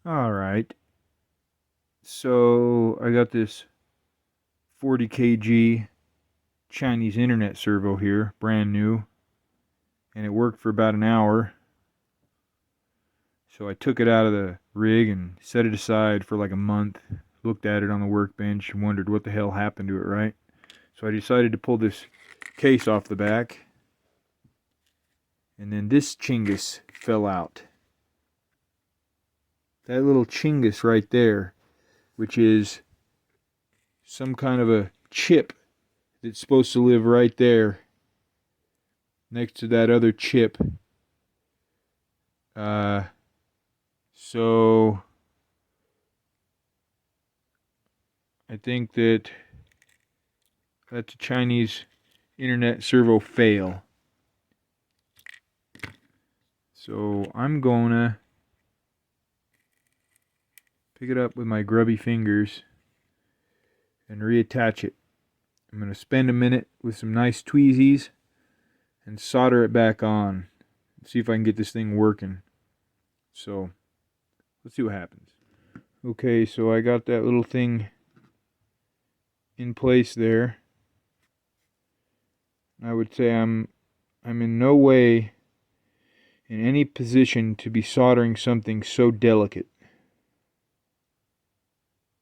Alright, so I got this 40 kg Chinese internet servo here, brand new, and it worked for about an hour. So I took it out of the rig and set it aside for like a month, looked at it on the workbench and wondered what the hell happened to it, right? So I decided to pull this case off the back, and then this chingis fell out. That little chingis right there, which is some kind of a chip that's supposed to live right there next to that other chip. So I think that's a Chinese internet servo fail. So I'm gonna pick it up with my grubby fingers and reattach it. I'm gonna spend a minute with some nice tweezies and solder it back on. See if I can get this thing working. So let's see what happens. Okay, so I got that little thing in place there. I would say I'm in no way in any position to be soldering something so delicate.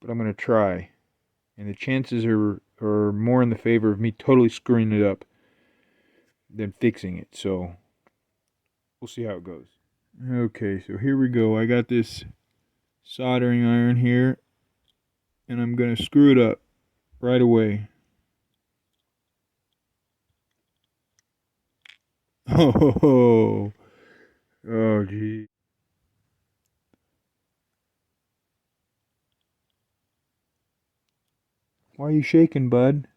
But I'm going to try. And the chances are more in the favor of me totally screwing it up than fixing it. So we'll see how it goes. Okay, so here we go. I got this soldering iron here, and I'm going to screw it up right away. Oh, oh, gee. Why are you shaking, bud?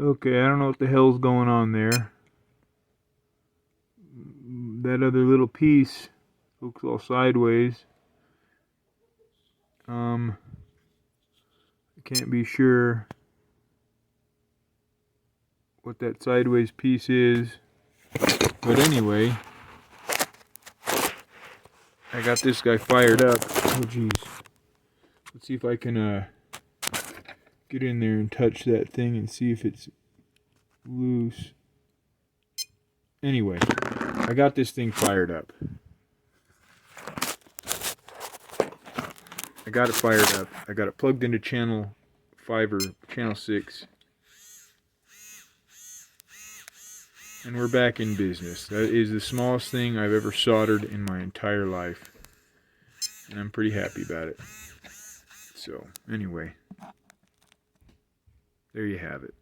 Okay, I don't know what the hell's going on there. That other little piece looks all sideways. I can't be sure what that sideways piece is. But anyway, I got this guy fired up. Oh geez. Let's see if I can get in there and touch that thing and see if it's loose. Anyway, I got this thing fired up. I got it fired up. I got it plugged into channel 5 or channel 6. And we're back in business. That is the smallest thing I've ever soldered in my entire life. And I'm pretty happy about it. So, anyway, there you have it.